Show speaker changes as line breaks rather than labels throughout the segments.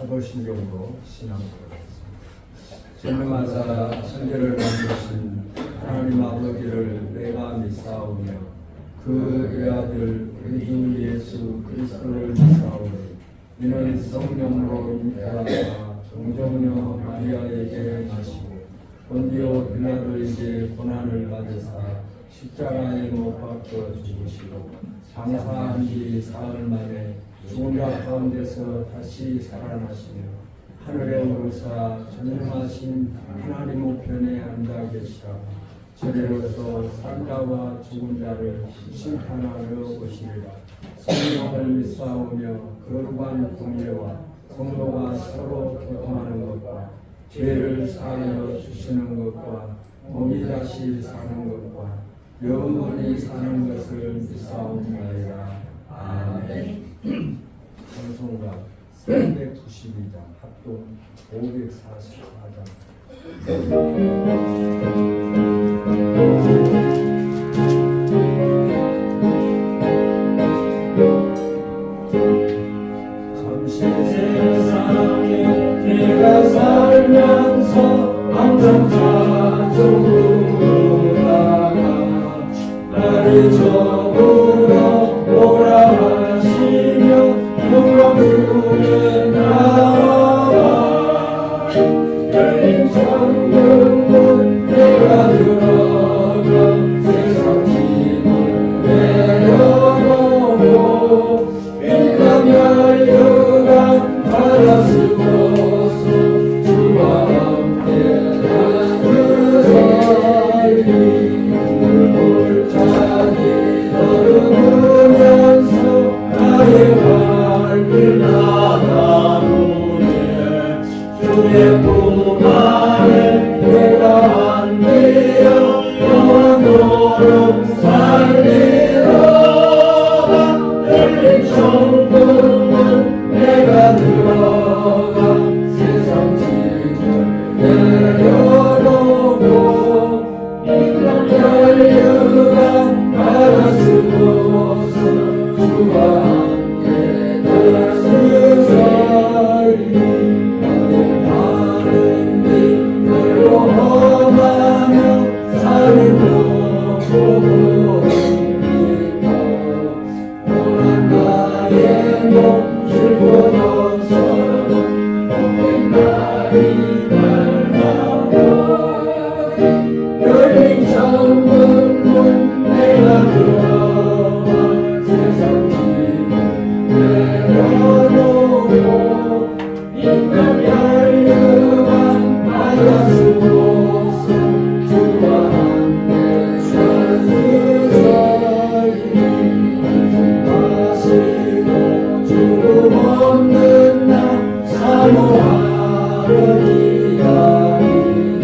사도신경으로 신앙하겠습니다. 전능하사 천지를 만드신 하나님 아버지를 내가 믿사오며 그 외아들 우리 주 예수 그리스도를 믿사오니 이는 성령으로 잉태하사 동정녀 마리아에게 나시고 본디오 빌라도에게 고난을 받으사 십자가에 못 박혀 죽으시고 장사한 지 사흘 만에 죽은 자 가운데서 다시 살아나시며 하늘에 오르사 전능하신 하나님 우편에 앉아 계시라. 저리로서 산자와 죽은 자를 심판하러 오시리라. 성령을 믿사오며 거룩한 공예와 성도가 서로 교통하는 것과 죄를 사하여 주시는 것과 몸이 다시 사는 것과 영원히 사는 것을 믿사옵나이다. 아멘. 찬송가 392장 합동 544장. 잠시 세상에 내가 살면서 항상 자주하다가 나를 저으러 오라 하시며 영광 중에 나와 열린 천국문 내가 들어가 세상 짐을 내려놓고 빛난 열려간 바다 쓰고서 주와 함께 살리 물골짜기 걸으면서 나의 발길 나가노니 주의 품 안에 내가 안되어 영원토록 살리로다. 열린 천국문 내가 들어가 세상 짐을 내려놓고 빛난 열려간 바다 쓰고서 주와 함께 살리 하는 빛들로 험하며 살고 보입니다. 고난 나의 몸 쉴곳 없어도 복된 날이 날마다 열린 천국문 내가 들어가 세상 짐을 내려놓고 빛난 열려간 바다 쓰고서 주와 함께 살리 마시고 주름 없는 날 사모하려 기다리니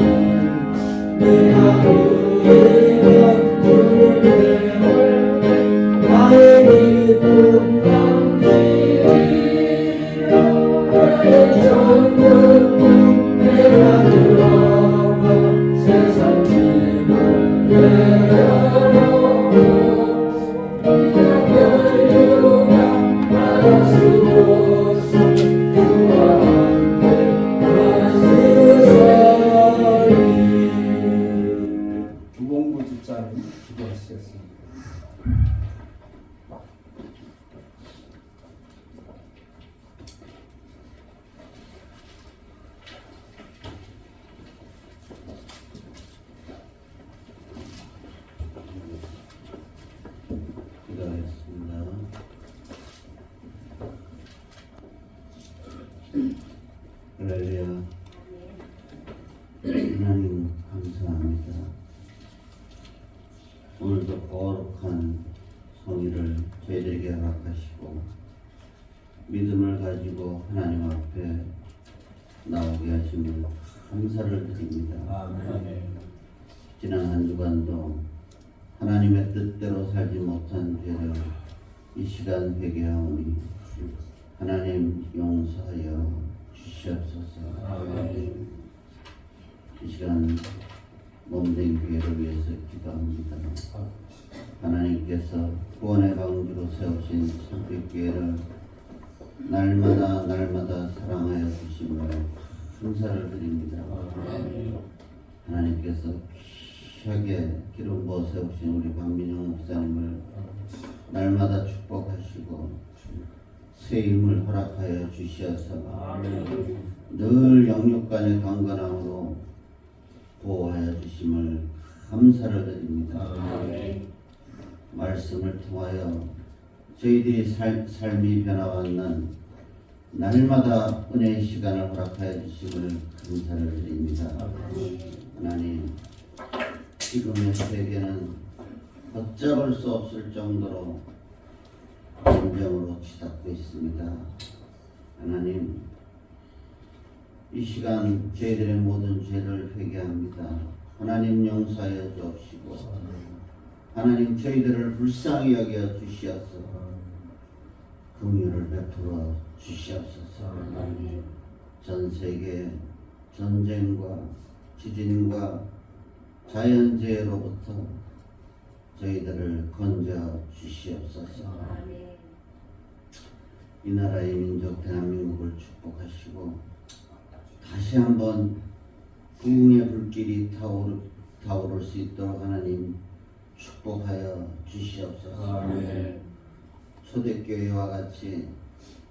내가 그의 곁을 배울 때 나의 기쁨 감지리라. 열린 천국문 내가 들어가 세상 짐을 내려놓고 빛난 열려간 바다 쓰고서 주와 함께 살리. 두봉부 집사님 기도하시겠습니다.
기도하겠습니다. 할렐루야. 하나님 감사합니다. 오늘도 거룩한 성의를 저희들에게 허락하시고 믿음을 가지고 하나님 앞에 나오게 하심을 감사를 드립니다.
아멘.
지난 한 주간도 하나님의 뜻대로 살지 못한 죄를 이 시간 회개하오니 하나님 용서하여 주시옵소서.
아멘.
이 시간 몸된 교회를 위해서 기도합니다. 하나님께서 구원의 방주로 세우신 성빛교회를 날마다 날마다 사랑하여 주심을 감사를 드립니다. 하나님께서 귀하게 기름 부어 세우신 우리 박민영 목사님을 날마다 축복하시고 새 힘을 허락하여 주시어서 늘 영육간의 강건함으로 보호하여 주심을 감사를 드립니다. 말씀을 통하여 저희들이 삶이 변화받는 날마다 은혜의 시간을 허락하여 주심을 감사를 드립니다. 하나님, 지금의 세계는 걷잡을 수 없을 정도로 전쟁으로 치닫고 있습니다. 하나님, 이 시간 저희들의 모든 죄를 회개합니다. 하나님 용서하여 주옵시고 하나님 저희들을 불쌍히 여겨 주시옵소서. 긍휼을 베풀어 주시옵소서. 전 세계 전쟁과 지진과 자연재해로부터 저희들을 건져 주시옵소서. 이 나라의 민족 대한민국을 축복하시고 다시 한번 부흥의 불길이 타오를 수 있도록 하나님 축복하여 주시옵소서. 초대교회와 같이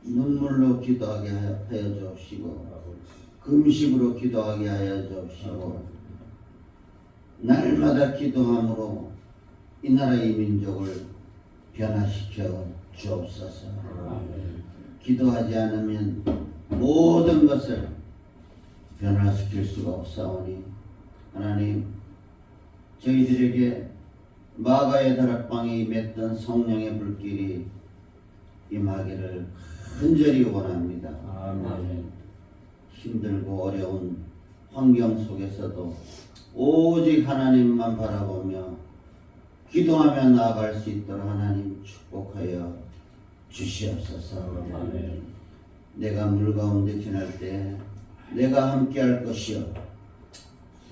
눈물로 기도하게 하여 주옵시고 금식으로 기도하게 하여 주옵시고 날마다 기도함으로 이 나라의 민족을 변화시켜 주옵소서. 기도하지 않으면 모든 것을 변화시킬 수가 없사오니 하나님 저희들에게 마가의 다락방에 임했던 성령의 불길이 임하기를 간절히 원합니다. 힘들고 어려운 환경 속에서도 오직 하나님만 바라보며 기도하며 나아갈 수 있도록 하나님 축복하여 주시옵소서. 내가 물 가운데 지날 때 내가 함께할 것이요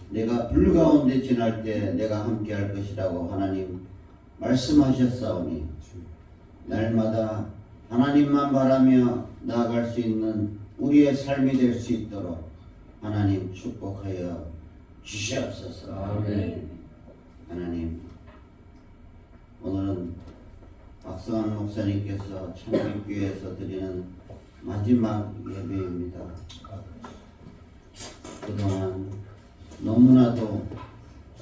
내가 불 가운데 지날 때 내가 함께할 것이라고 하나님 말씀하셨사오니 날마다 하나님만 바라며 나아갈 수 있는 우리의 삶이 될 수 있도록 하나님 축복하여 주시옵소서. 하나님 오늘은 박성환 목사님께서 창립교회에서 드리는 마지막 예배입니다. 그동안 너무나도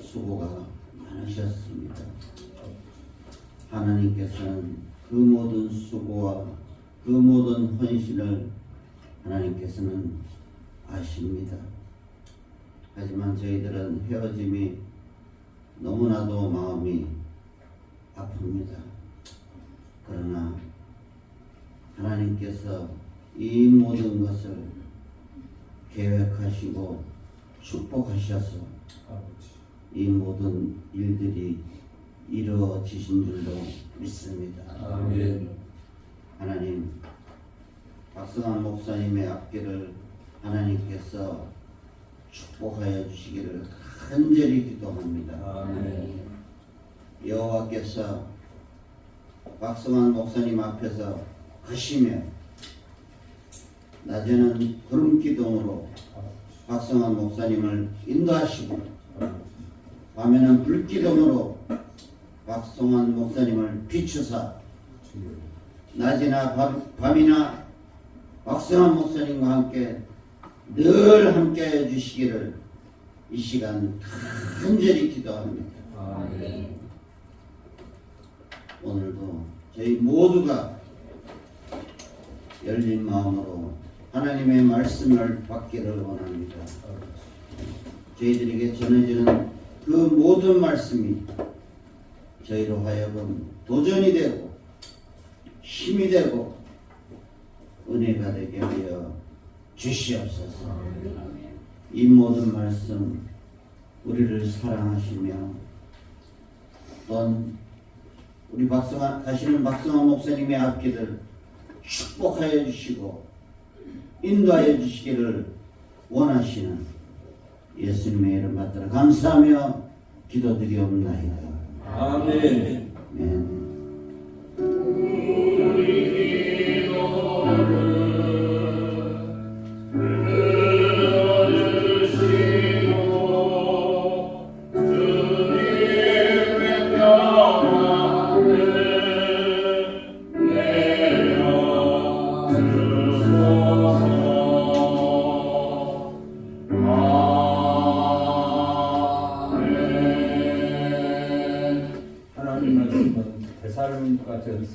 수고가 많으셨습니다. 하나님께서는 그 모든 수고와 그 모든 헌신을 하나님께서는 아십니다. 하지만 저희들은 헤어짐이 너무나도 마음이 아픕니다. 그러나 하나님께서 이 모든 것을 계획하시고 축복하셔서 이 모든 일들이 이루어지신 줄로 믿습니다. 하나님, 박성환 목사님의 앞길을 하나님께서 축복하여 주시기를 간절히 기도합니다. 여호와께서 박성환 목사님 앞에서 가시며 낮에는 구름기둥으로 박성환 목사님을 인도하시고 밤에는 불기둥으로 박성환 목사님을 비추사 낮이나 밤이나 박성환 목사님과 함께 늘 함께해 주시기를 이 시간 간절히 기도합니다. 오늘도 저희 모두가 열린 마음으로 하나님의 말씀을 받기를 원합니다. 저희들에게 전해지는 그 모든 말씀이 저희로 하여금 도전이 되고 힘이 되고 은혜가 되게 하여 주시옵소서. 이 모든 말씀 우리를 사랑하시며 또한 우리 가시는 박성환 목사님의 앞길을 축복하여 주시고 인도하여 주시기를 원하시는 예수님의 이름 받들어 감사하며 기도드리옵나이다.
아멘.
아멘.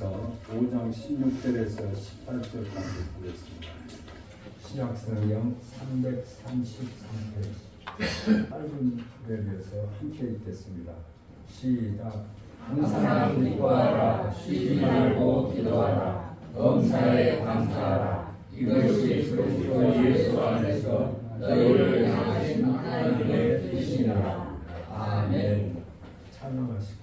요한일서 5장 16절에서 18절까지 보겠습니다. 신약성경 333페이지 짧은 구절에서 함께 읽겠습니다. 시작.
항상 기도하라. 쉬지 말고 기도하라. 범사에 감사하라. 이것이 그리스도 예수 안에서 너희를 향하신 하나님의 뜻이니라. 아멘.
찬양하시겠습니다.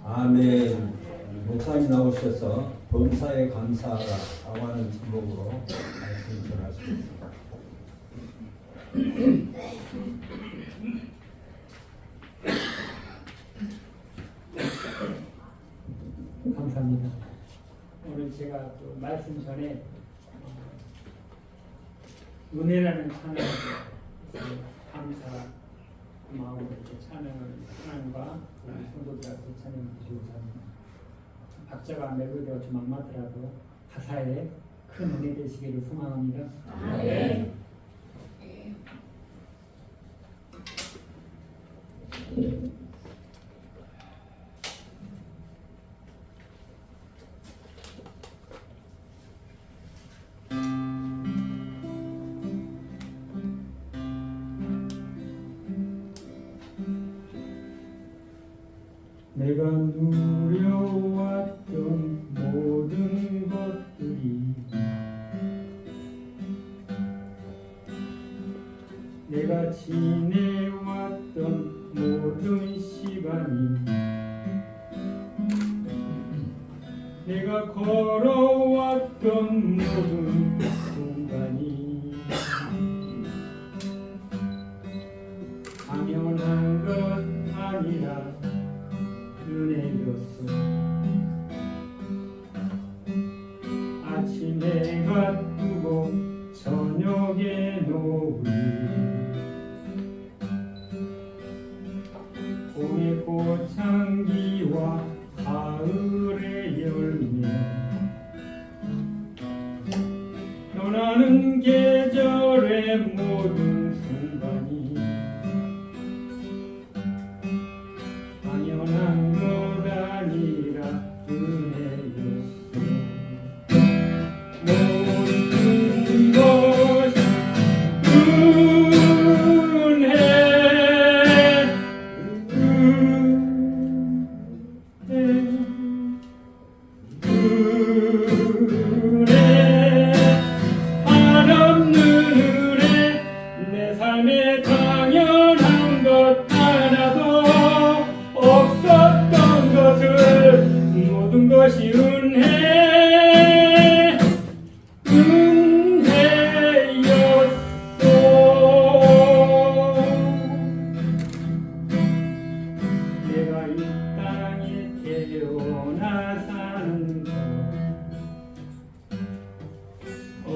아멘. 목사님 나오셔서 범사에 감사하라라고 하는 제목으로 말씀 전하시겠습니다.
감사합니다. 오늘 제가 또 말씀 전에 은혜라는 찬양을 감사 마음으로 이렇게 찬양과 우리 성도들한테 찬양을 드리고자 합니다. 박자가 멜로디가 좀 안 맞더라도 가사에 큰 은혜 되시기를 소망합니다.
아멘.
내가 누려왔던 모든 것들이 내가 지내왔던 모든 시간이 내가 걸어왔던 모든 순간이 당연한 것 아니라 은혜였어. 아침에 뜨고 저녁에 노을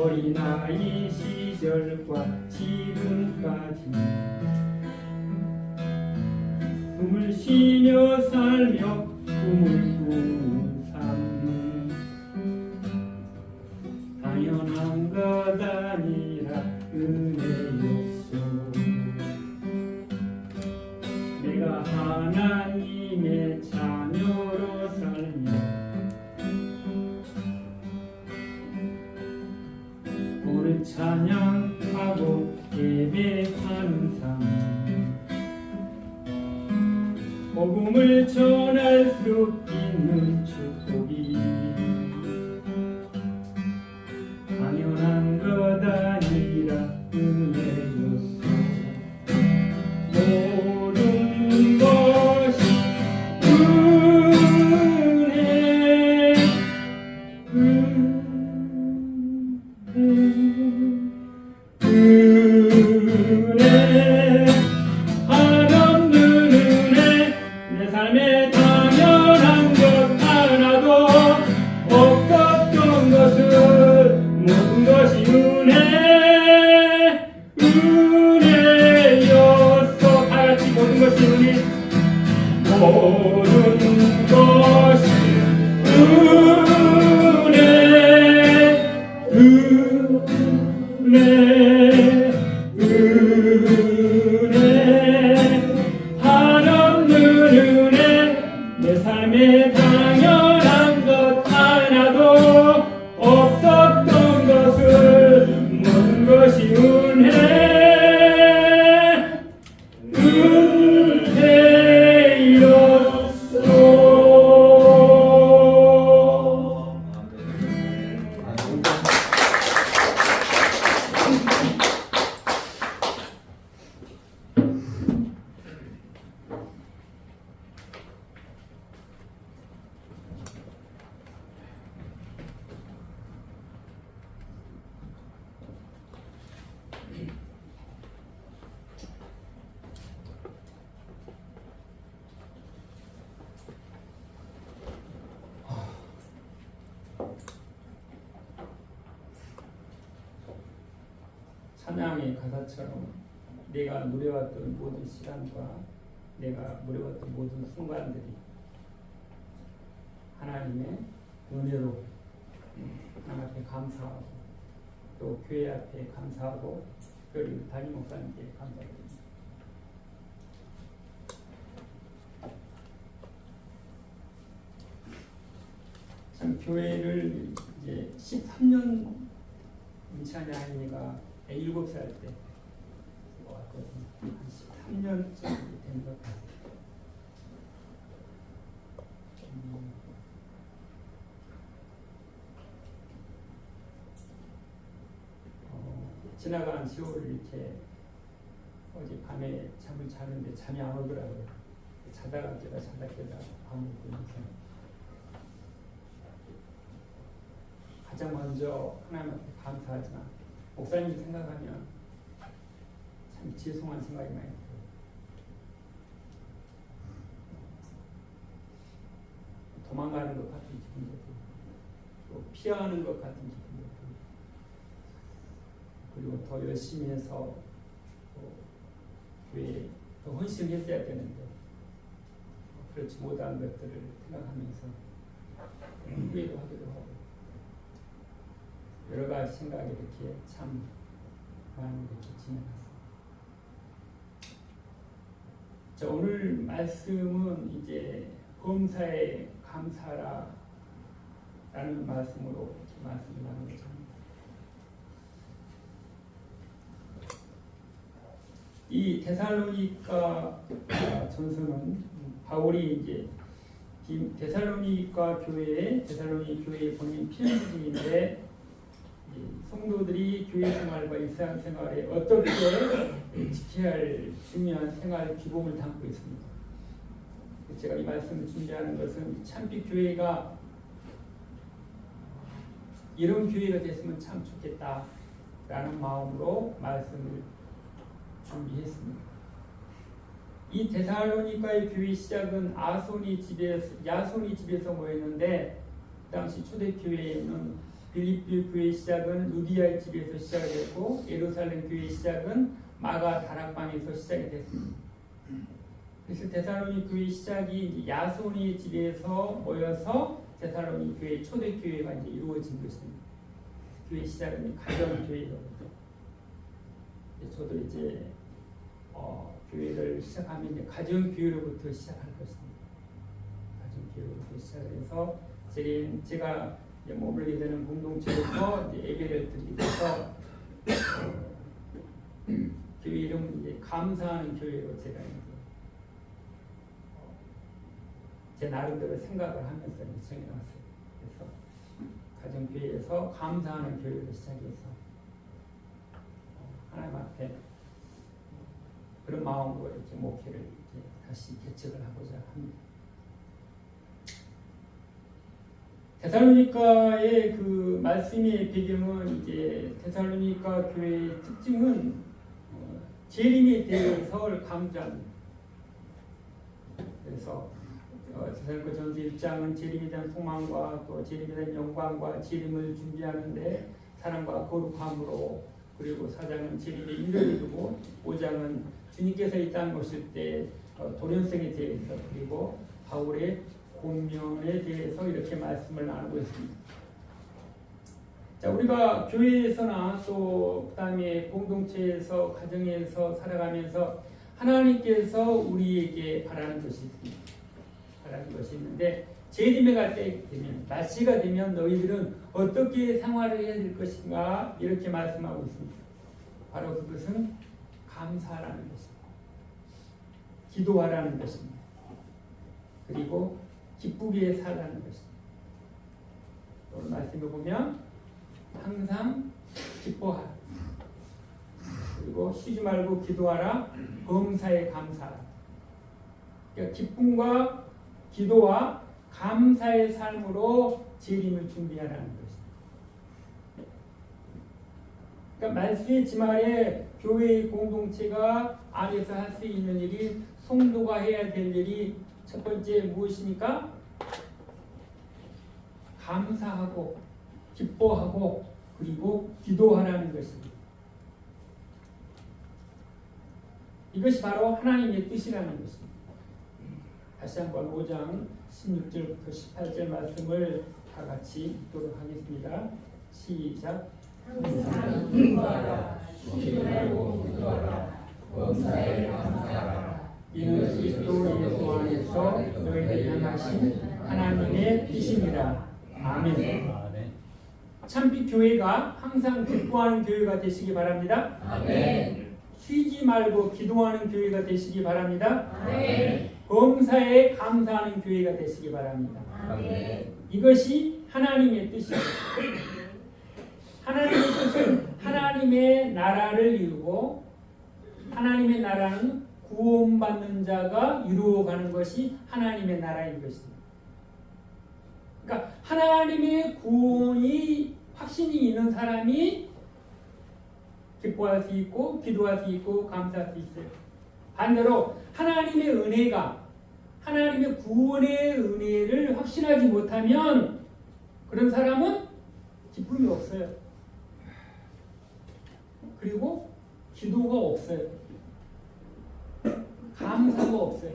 어린아이 시절과 지금까지 숨을 쉬며 살며 꿈을 꾸는 삶 당연한 것 아니라 은혜였소. 내가 하나님의 자녀로 살며 오늘 찬양하고 예배하는 삶 복음을 전할 수 있는 축복이 당연한 것 아니라 은혜였소. 모든 것이 은혜 한없는 은혜 내 삶에 당연한 것 하나도 없었던 것을 모든 것이 은혜였어. 다같이 모든 것이 은혜 모든 것이 은혜 한없는 은혜 내 삶에 당연한 것 하나도 없었던 것을 모든 것이 은혜였소. 찬양의 가사처럼 내가 누려왔던 모든 시간과 내가 누려왔던 모든 순간들이 하나님의 은혜로 하나님 앞에 감사하고 또 교회 앞에 감사하고 그리고 담임 목사님께 감사드립니다. 참 교회를 이제 13년 인찬이 아이가 7살 때 왔거든요. 한 13년쯤 된 것 같아요. 지나간 세월을 이렇게 어제 밤에 잠을 자는데 잠이 안 오더라고요. 자다가 깨다 밤을 꾸면서 가장 먼저 하나님 앞에 감사하지만 목사님 생각하면 참 죄송한 생각이 많이 들어요. 도망가는 것 같은 기분도 들고 또 피하는 것 같은 기분도 들고 그리고 더 열심히 해서 교회에 더 헌신했어야 되는데 그렇지 못한 것들을 생각하면서 후회도 하기도 하고 여러 가지 생각이 이렇게 참 많이 이렇게 지나갔습니다. 자, 오늘 말씀은 이제 범사에 감사라 라는 말씀으로 말씀을 나누고자 합니다. 이 데살로니가 전서는 바울이 이제 데살로니가 교회에 보낸 편지인데 성도들이 교회 생활과 일상생활에 어떻게 지켜야 할 중요한 생활 기본을 담고 있습니다. 제가 이 말씀을 준비하는 것은 참빛 교회가 이런 교회가 됐으면 참 좋겠다라는 마음으로 말씀을 준비했습니다. 이 데살로니가의 교회 시작은 야손이 집에서 모였는데 그 당시 초대교회에는 빌립비 교회 시작은 루디아의 집에서 시작이 됐고 예루살렘 교회 시작은 마가 다락방에서 시작이 됐습니다. 그래서 데살로니 교회 시작이 야손의 집에서 모여서 데살로니 교회 초대 교회가 이제 이루어진 것입니다. 교회 시작은 가정 교회거든요. 저도 이제 교회를 시작하면 이제 가정 교회로부터 시작할 것입니다. 가정 교회로부터 시작해서 제가 이제 머물게 되는 공동체에서 이제 예배를 드리면서 교회 이름은 이제 감사하는 교회로 제가 이제 제 나름대로 생각을 하면서 정해놨어요. 그래서 가정교회에서 감사하는 교회를 시작해서 하나님 앞에 그런 마음으로 이렇게 목회를 이렇게 다시 개척을 하고자 합니다. 데살로니가의 그 말씀의 배경은 이제 데살로니가 교회의 특징은 재림에 대해서 강조합니다. 그래서 데살로니가 전서 1장은 재림에 대한 소망과 또 재림에 대한 영광과 재림을 준비하는데 사랑과 거룩함으로, 그리고 4장은 재림의 인도를 두고 5장은 주님께서 이 땅에 오실 때 도련성에 대해서, 그리고 바울의 권면에 대해서 이렇게 말씀을 나누고 있습니다. 자, 우리가 교회에서나 또 그다음에 공동체에서 가정에서 살아가면서 하나님께서 우리에게 바라는 것이 있습니다. 바라는 것이 있는데 재림에 갈 때 되면, 날씨가 되면 너희들은 어떻게 생활을 해야 될 것인가 이렇게 말씀하고 있습니다. 바로 그것은 감사하라는 것입니다. 기도하라는 것입니다. 그리고 기쁘게 살라는 것입니다. 오늘 말씀을 보면 항상 기뻐하라. 그리고 쉬지 말고 기도하라. 범사에 감사하라. 그러니까 기쁨과 기도와 감사의 삶으로 재림을 준비하라는 것입니다. 그러니까 말씀의 지말에 교회의 공동체가 안에서 할 수 있는 일이, 성도가 해야 될 일이 첫 번째 무엇입니까? 감사하고 기뻐하고 그리고 기도하라는 것입니다. 이것이 바로 하나님의 뜻이라는 것입니다. 다시 한번 5장 16절부터 18절 말씀을 다 같이 읽도록 하겠습니다. 시작.
항상 기도하라. 쉬지 말고 기도하라. 범사에 감사하라.
이것이 또 예수 안에서 너희를 향하신 하나님의 뜻입니다. 아멘. 참빛 교회가 항상 기뻐하는 교회가 되시기 바랍니다.
아멘.
쉬지 말고 기도하는 교회가 되시기 바랍니다.
아멘.
범사에 감사하는 교회가 되시기 바랍니다.
아멘.
이것이 하나님의 뜻입니다. 하나님의 뜻은 하나님의 나라를 이루고, 하나님의 나라는 구원받는 자가 이루어가는 것이 하나님의 나라인 것입니다. 그러니까 하나님의 구원이 확신이 있는 사람이 기뻐할 수 있고 기도할 수 있고 감사할 수 있어요. 반대로 하나님의 은혜가, 하나님의 구원의 은혜를 확신하지 못하면 그런 사람은 기쁨이 없어요. 그리고 기도가 없어요. 감사가 없어요.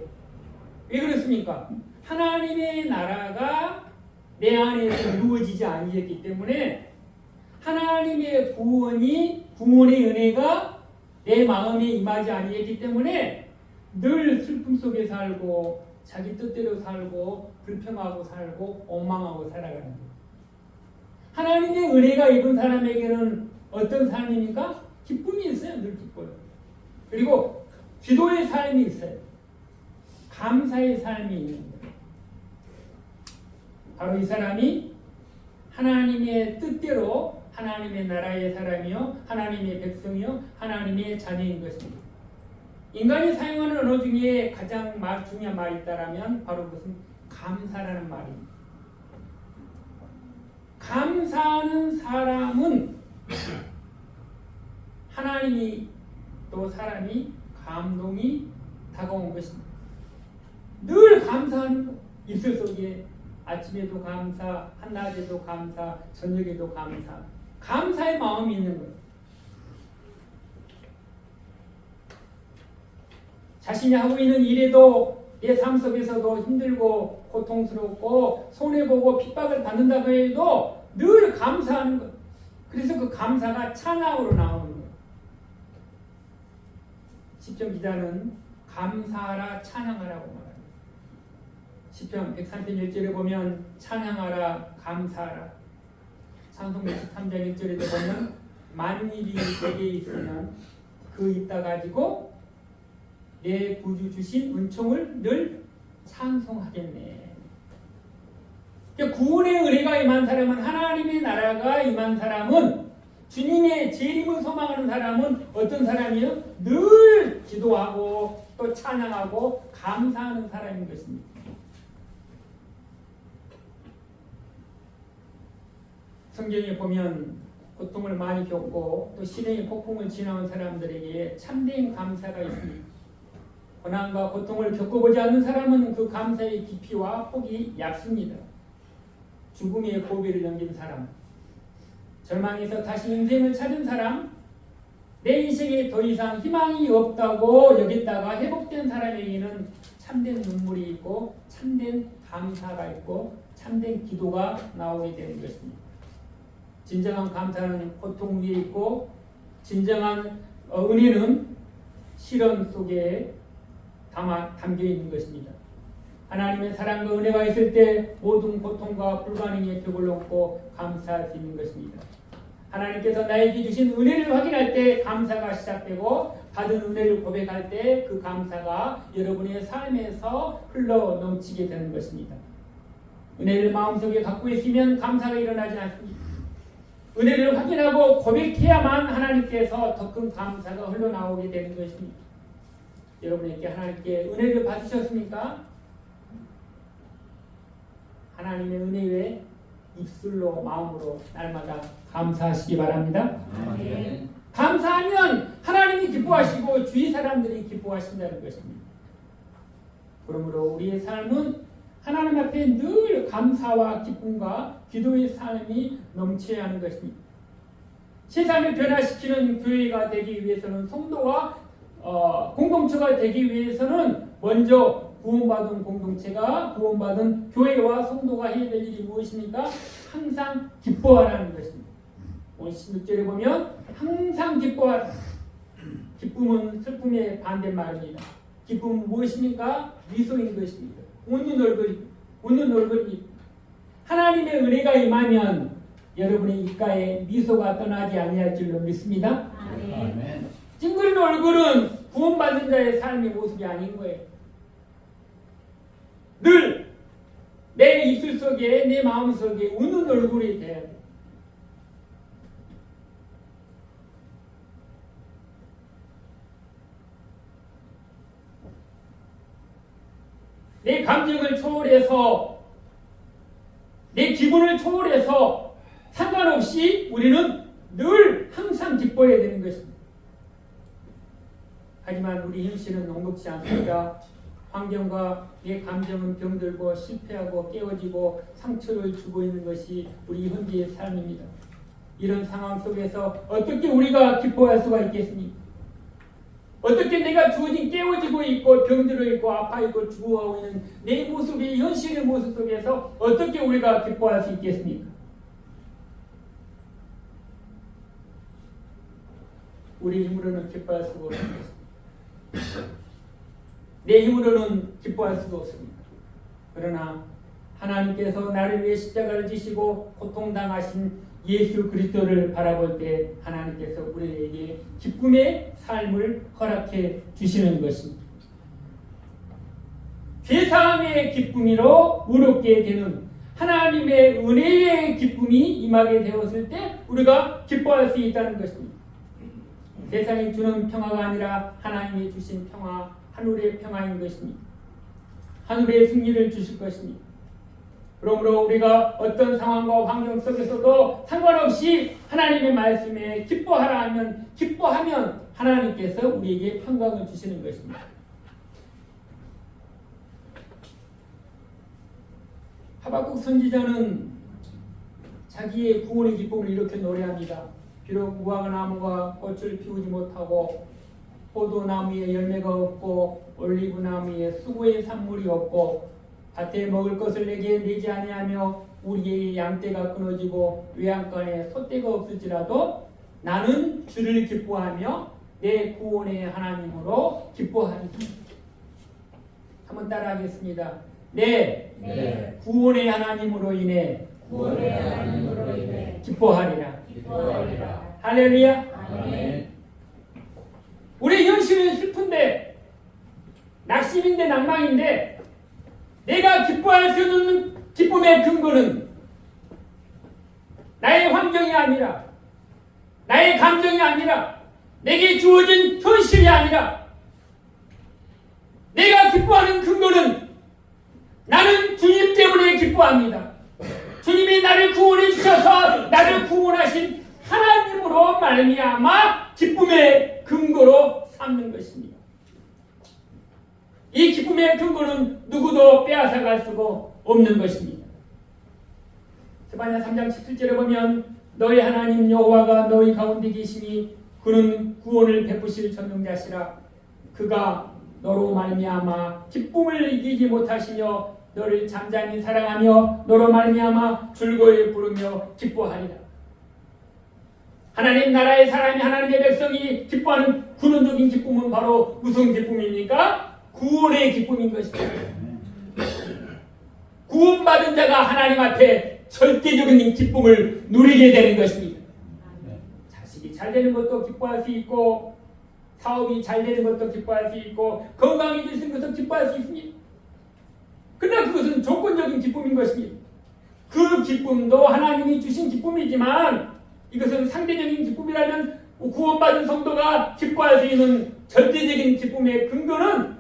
왜 그렇습니까? 하나님의 나라가 내 안에서 이루어지지 아니했기 때문에, 하나님의 구원의 은혜가 내 마음에 임하지 아니했기 때문에 늘 슬픔 속에 살고 자기 뜻대로 살고 불평하고 살고 원망하고 살아가는 거예요. 하나님의 은혜가 입은 사람에게는 어떤 삶입니까? 기쁨이 있어요. 늘 기뻐요. 그리고 기도의 삶이 있어요. 감사의 삶이 있는 거예요. 바로 이 사람이 하나님의 뜻대로 하나님의 나라의 사람이요, 하나님의 백성이요, 하나님의 자녀인 것입니다. 인간이 사용하는 언어 중에 가장 중요한 말이 있다면 바로 그것은 감사라는 말입니다. 감사하는 사람은 하나님이 또 사람이 감동이 다가온 것입니다. 늘 감사하는 것, 입술 속에 아침에도 감사, 한낮에도 감사, 저녁에도 감사. 감사의 마음이 있는 거예요. 자신이 하고 있는 일에도 내 삶 속에서도 힘들고 고통스럽고 손해보고 핍박을 받는다고 해도 늘 감사하는 것. 그래서 그 감사가 찬양으로 나오는 거예요. 시편 기자는 감사하라 찬양하라고 말합니다. 시편 103편 1절에 보면 찬양하라 감사하라. 찬송 63장 1절에도 보면 만일이 내게 있으면 그 있다 가지고 내 구주 주신 은총을 늘 찬송하겠네. 그러니까 구원의 은혜가 임한 사람은, 하나님의 나라가 임한 사람은, 주님의 재림을 소망하는 사람은 어떤 사람이요? 늘 기도하고 또 찬양하고 감사하는 사람인 것입니다. 성경에 보면 고통을 많이 겪고 또 시련의 폭풍을 지나온 사람들에게 참된 감사가 있습니다. 고난과 고통을 겪어보지 않는 사람은 그 감사의 깊이와 폭이 얕습니다. 죽음의 고비를 넘긴 사람, 절망에서 다시 인생을 찾은 사람, 내 인생에 더 이상 희망이 없다고 여겼다가 회복된 사람에게는 참된 눈물이 있고 참된 감사가 있고 참된 기도가 나오게 되는 것입니다. 진정한 감사는 고통 위에 있고 진정한 은혜는 시련 속에 담겨 있는 것입니다. 하나님의 사랑과 은혜가 있을 때 모든 고통과 불가능의 벽을 넘고 감사할 수 있는 것입니다. 하나님께서 나에게 주신 은혜를 확인할 때 감사가 시작되고, 받은 은혜를 고백할 때 그 감사가 여러분의 삶에서 흘러 넘치게 되는 것입니다. 은혜를 마음속에 갖고 있으면 감사가 일어나지 않습니다. 은혜를 확인하고 고백해야만 하나님께서 더 큰 감사가 흘러나오게 되는 것입니다. 여러분에게 하나님께 은혜를 받으셨습니까? 하나님의 은혜 외에 입술로 마음으로 날마다 감사하시기 바랍니다.
아멘.
감사하면 하나님이 기뻐하시고 주위 사람들이 기뻐하신다는 것입니다. 그러므로 우리의 삶은 하나님 앞에 늘 감사와 기쁨과 기도의 삶이 넘쳐야 하는 것입니다. 세상을 변화시키는 교회가 되기 위해서는, 성도가 공동체가 되기 위해서는 먼저 구원받은 공동체가, 구원받은 교회와 성도가 해야 될 일이 무엇입니까? 항상 기뻐하라는 것입니다. 오늘 16절에 보면 항상 기뻐하라. 기쁨은 슬픔의 반대말입니다. 기쁨은 무엇입니까? 미소인 것입니다. 웃는 얼굴입니다. 하나님의 은혜가 임하면 여러분의 입가에 미소가 떠나지 아니할 줄로 믿습니다.
아멘.
찡그린 얼굴은 구원받는 자의 삶의 모습이 아닌 거예요. 늘 내 입술 속에, 내 마음 속에 웃는 얼굴이 돼야 돼요. 내 감정을 초월해서, 내 기분을 초월해서 상관없이 우리는 늘 항상 기뻐해야 되는 것입니다. 하지만 우리 현실은 녹록지 않습니다. 환경과 내 감정은 병들고 실패하고 깨어지고 상처를 주고 있는 것이 우리 현재의 삶입니다. 이런 상황 속에서 어떻게 우리가 기뻐할 수가 있겠습니까? 어떻게 내가 주어진 깨어지고 있고 병들어 있고 아파 있고 죽어가고 있는 내 모습이, 현실의 모습 속에서 어떻게 우리가 기뻐할 수 있겠습니까? 우리 힘으로는 기뻐할 수가 없는 것입니다. 내 힘으로는 기뻐할 수가 없습니다. 그러나 하나님께서 나를 위해 십자가를 지시고 고통당하신 예수 그리스도를 바라볼 때 하나님께서 우리에게 기쁨의 삶을 허락해 주시는 것입니다. 죄사함의 기쁨으로 의롭게 되는 하나님의 은혜의 기쁨이 임하게 되었을 때 우리가 기뻐할 수 있다는 것입니다. 세상이 주는 평화가 아니라 하나님이 주신 평화, 하늘의 평화인 것입니다. 하늘의 승리를 주실 것입니다. 그러므로 우리가 어떤 상황과 환경 속에서도 상관없이 하나님의 말씀에 기뻐하면 하나님께서 우리에게 평강을 주시는 것입니다. 하박국 선지자는 자기의 구원의 기쁨을 이렇게 노래합니다. 비록 무화과나무가 꽃을 피우지 못하고 포도나무에 열매가 없고 올리브나무에 수고의 산물이 없고 밭에 먹을 것을 내게 내지 아니하며 우리의 양떼가 끊어지고 외양간에 소떼가 없을지라도 나는 주를 기뻐하며 내 구원의 하나님으로 기뻐하리라. 한번 따라하겠습니다. 내 구원의 하나님으로 인해
구원의 하나님으로 인해
기뻐하리라.
기뻐하리라.
할렐루야.
아멘.
우리 현실은 슬픈데 낙심인데 낭망인데 내가 기뻐할 수 있는 기쁨의 근거는 나의 환경이 아니라 나의 감정이 아니라 내게 주어진 현실이 아니라 내가 기뻐하는 근거는 나는 주님 때문에 기뻐합니다. 주님이 나를 구원해 주셔서 나를 구원하신 하나님으로 말미암아 기쁨의 근거로 삼는 것입니다. 이 기쁨의 근거는 누구도 빼앗아갈 수가 없는 것입니다. 스바냐 3장 17절에 보면 너희 하나님 여호와가 너희 가운데 계시니 그는 구원을 베푸실 전능자시라. 그가 너로 말미암아 기쁨을 이기지 못하시며 너를 잠잠히 사랑하며 너로 말미암아 즐거이 부르며 기뻐하리라. 하나님 나라의 사람이 하나님의 백성이 기뻐하는 근원적인 기쁨은 바로 무슨 기쁨입니까? 구원의 기쁨인 것입니다. 구원받은 자가 하나님 앞에 절대적인 기쁨을 누리게 되는 것입니다. 자식이 잘 되는 것도 기뻐할 수 있고 사업이 잘 되는 것도 기뻐할 수 있고 건강해지는 것도 기뻐할 수 있습니다. 그러나 그것은 조건적인 기쁨인 것입니다. 그 기쁨도 하나님이 주신 기쁨이지만 이것은 상대적인 기쁨이라면 구원받은 성도가 기뻐할 수 있는 절대적인 기쁨의 근거는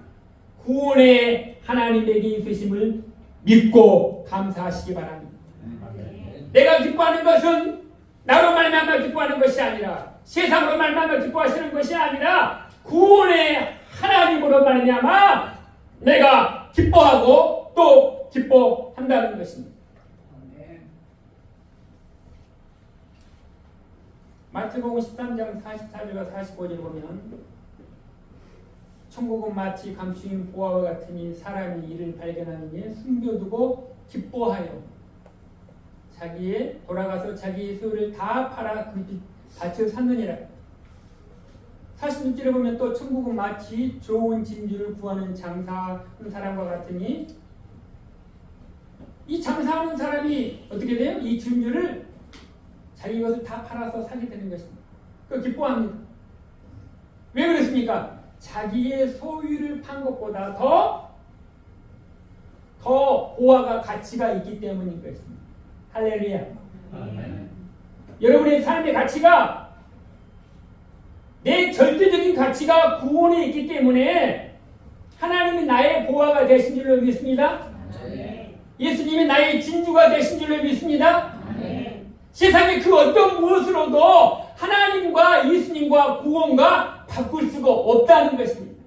구원의 하나님에게 있으심을 믿고 감사하시기 바랍니다. 내가 기뻐하는 것은 나로 말미암아 기뻐하는 것이 아니라 세상으로 말미암아 기뻐하시는 것이 아니라 구원의 하나님으로 말미암아 내가 기뻐하고 또 기뻐한다는 것입니다. 마태복음 13장 44절과 45절을 보면 천국은 마치 감추인 보화와 같으니 사람이 이를 발견하니 숨겨두고 기뻐하여 자기의 돌아가서 자기의 소유를 다 팔아 그 밭을 샀느니라. 46절에 보면 또 천국은 마치 좋은 진주를 구하는 장사하는 사람과 같으니 이 장사하는 사람이 어떻게 돼요? 이 진주를 자기 것을 다 팔아서 사게 되는 것입니다. 그 기뻐합니다. 왜 그렇습니까? 자기의 소유를 판 것보다 더 보화가 가치가 있기 때문인 것입니다. 할렐루야.
아멘.
여러분의 삶의 가치가 내 절대적인 가치가 구원에 있기 때문에 하나님이 나의 보화가 되신 줄로 믿습니다.
아멘.
예수님이 나의 진주가 되신 줄로 믿습니다.
아멘.
세상의 그 어떤 무엇으로도 하나님과 예수님과 구원과 바꿀 수가 없다는 것입니다.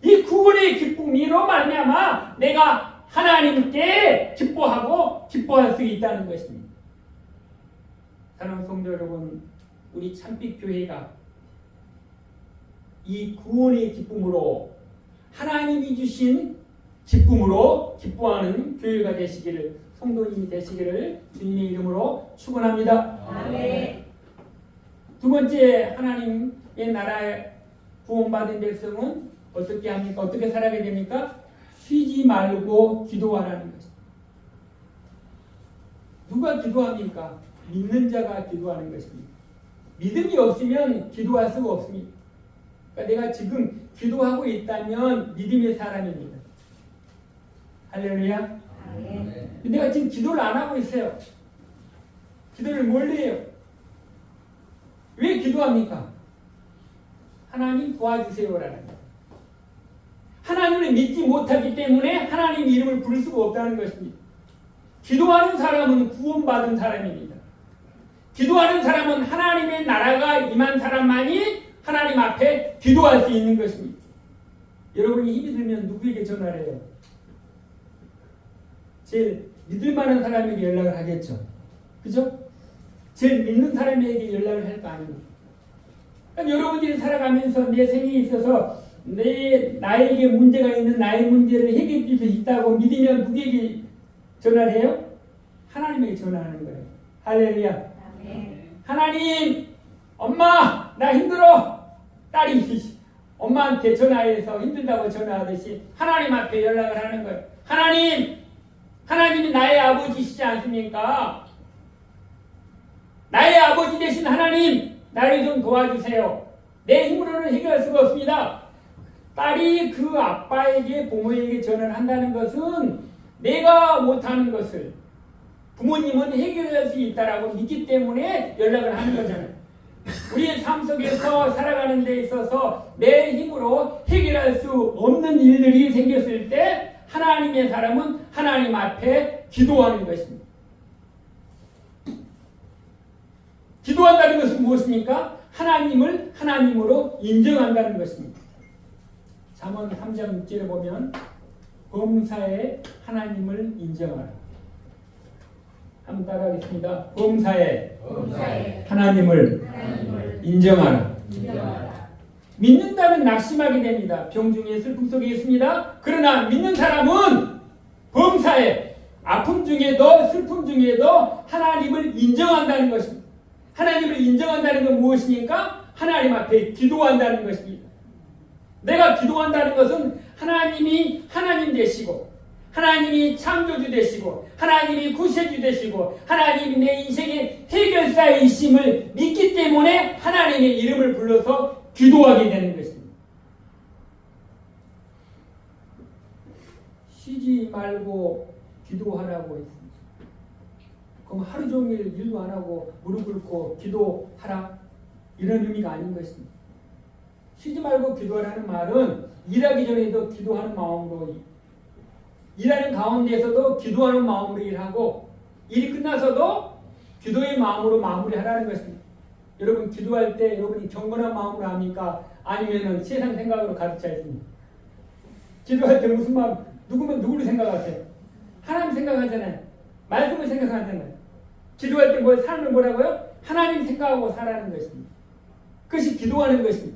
이 구원의 기쁨으로 말미암아 내가 하나님께 기뻐하고 기뻐할 수 있다는 것입니다. 사랑하는 성도 여러분, 우리 참빛교회가 이 구원의 기쁨으로 하나님이 주신 기쁨으로 기뻐하는 교회가 되시기를, 성도님이 되시기를 주님의 이름으로 축원합니다.
아멘.
두 번째, 하나님의 나라에 구원받은 백성은 어떻게 합니까? 어떻게 살아가게 됩니까? 쉬지 말고 기도하라는 것입니다. 누가 기도합니까? 믿는 자가 기도하는 것입니다. 믿음이 없으면 기도할 수가 없습니다. 그러니까 내가 지금 기도하고 있다면 믿음의 사람입니다. 할렐루야.
아멘.
내가 지금 기도를 안 하고 있어요. 기도를 몰래 해요. 왜 기도합니까? 하나님 도와주세요라는 거예요. 하나님을 믿지 못하기 때문에 하나님 이름을 부를 수가 없다는 것입니다. 기도하는 사람은 구원받은 사람입니다. 기도하는 사람은 하나님의 나라가 임한 사람만이 하나님 앞에 기도할 수 있는 것입니다. 여러분이 힘이 들면 누구에게 전화를 해요? 제일 믿을 만한 사람에게 연락을 하겠죠. 그죠? 제일 믿는 사람에게 연락을 할 거 아닙니까? 그러니까 여러분들이 살아가면서 내 생에 있어서 나에게 문제가 있는 나의 문제를 해결할 수 있다고 믿으면 누구에게 전화를 해요? 하나님에게 전화하는 거예요. 할렐루야. 하나님, 엄마, 나 힘들어. 딸이 엄마한테 전화해서 힘들다고 전화하듯이 하나님 앞에 연락을 하는 거예요. 하나님이 나의 아버지시지 않습니까? 나의 아버지 되신 하나님, 나를 좀 도와주세요. 내 힘으로는 해결할 수가 없습니다. 딸이 그 아빠에게, 부모에게 전화를 한다는 것은 내가 못하는 것을 부모님은 해결할 수 있다라고 믿기 때문에 연락을 하는 거잖아요. 우리의 삶 속에서 살아가는 데 있어서 내 힘으로 해결할 수 없는 일들이 생겼을 때 하나님의 사람은 하나님 앞에 기도하는 것입니다. 기도한다는 것은 무엇입니까? 하나님을 하나님으로 인정한다는 것입니다. 잠언 3장 6절에 보면 범사에 하나님을 인정하라. 한번 따라하겠습니다. 범사에 하나님을 인정하라. 믿는다면 낙심하게 됩니다. 병중에 슬픔 속에 있습니다. 그러나 믿는 사람은 범사에 아픔 중에도 슬픔 중에도 하나님을 인정한다는 것입니다. 하나님을 인정한다는 건 무엇입니까? 하나님 앞에 기도한다는 것입니다. 내가 기도한다는 것은 하나님이 하나님 되시고 하나님이 창조주 되시고 하나님이 구세주 되시고 하나님이 내 인생의 해결사이심을 믿기 때문에 하나님의 이름을 불러서 기도하게 되는 것입니다. 쉬지 말고 기도하라고 했습니다. 그럼 하루 종일 일도 안 하고 무릎 꿇고 기도하라? 이런 의미가 아닌 것입니다. 쉬지 말고 기도하라는 말은 일하기 전에도 기도하는 마음으로, 일하는 가운데에서도 기도하는 마음으로 일하고, 일이 끝나서도 기도의 마음으로 마무리하라는 것입니다. 여러분 기도할 때 여러분이 경건한 마음으로 합니까? 아니면 세상 생각으로 가득 차 있습니까? 기도할 때 무슨 마음, 누구를 생각하세요? 하나님 생각하잖아요. 말씀을 생각하잖아요. 기도할 때 사람을 뭐라고요? 하나님 생각하고 살아가는 것입니다. 그것이 기도하는 것입니다.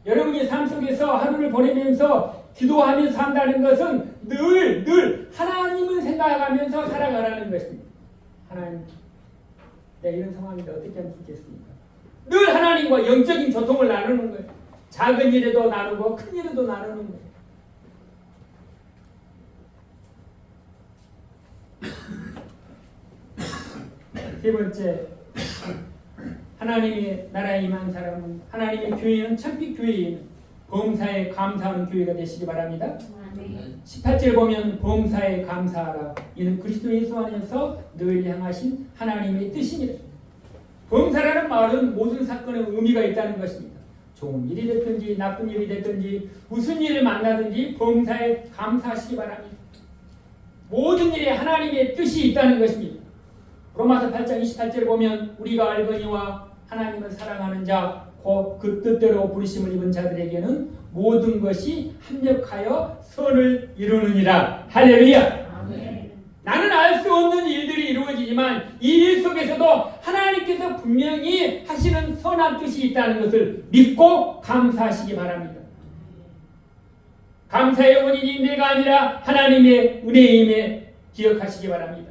여러분의 삶 속에서 하루를 보내면서 기도하면서 산다는 것은 늘 하나님을 생각하면서 살아가라는 것입니다. 하나님, 내가 이런 상황인데 어떻게 하면 좋겠습니까? 늘 하나님과 영적인 교통을 나누는 거예요. 작은 일에도 나누고 큰 일에도 나누는 거예요. 세 번째, 하나님의 나라에 임한 사람은, 하나님의 교회는 참빛 교회인 범사에 감사하는 교회가 되시기 바랍니다. 18절 보면 범사에 감사하라. 이는 그리스도 예수 안에서 늘 향하신 하나님의 뜻입니다. 범사라는 말은 모든 사건에 의미가 있다는 것입니다. 좋은 일이 됐든지 나쁜 일이 됐든지 무슨 일을 만나든지 범사에 감사하시기 바랍니다. 모든 일에 하나님의 뜻이 있다는 것입니다. 로마서 8장 28절에 보면 우리가 알거니와 하나님을 사랑하는 자 곧 그 뜻대로 부르심을 입은 자들에게는 모든 것이 합력하여 선을 이루느니라. 할렐루야.
아멘.
나는 알 수 없는 일들이 이루어지지만 이 일 속에서도 하나님께서 분명히 하시는 선한 뜻이 있다는 것을 믿고 감사하시기 바랍니다. 감사의 원인이 내가 아니라 하나님의 은혜임에 기억하시기 바랍니다.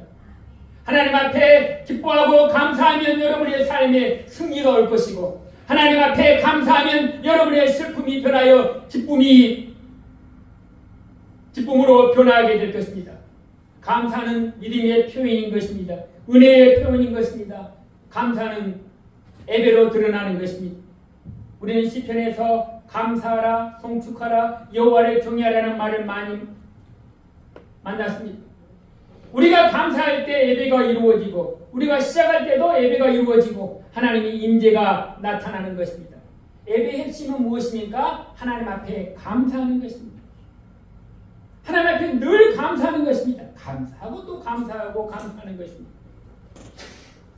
하나님 앞에 기뻐하고 감사하면 여러분의 삶에 승리가 올 것이고, 하나님 앞에 감사하면 여러분의 슬픔이 변하여 기쁨으로 변화하게 될 것입니다. 감사는 믿음의 표현인 것입니다. 은혜의 표현인 것입니다. 감사는 예배로 드러나는 것입니다. 우리는 시편에서 감사하라, 송축하라, 여호와를 경외하라는 말을 많이 만났습니다. 우리가 감사할 때 예배가 이루어지고, 우리가 시작할 때도 예배가 이루어지고, 하나님의 임재가 나타나는 것입니다. 예배의 핵심은 무엇입니까? 하나님 앞에 감사하는 것입니다. 하나님 앞에 늘 감사하는 것입니다. 감사하고 또 감사하고 감사하는 것입니다.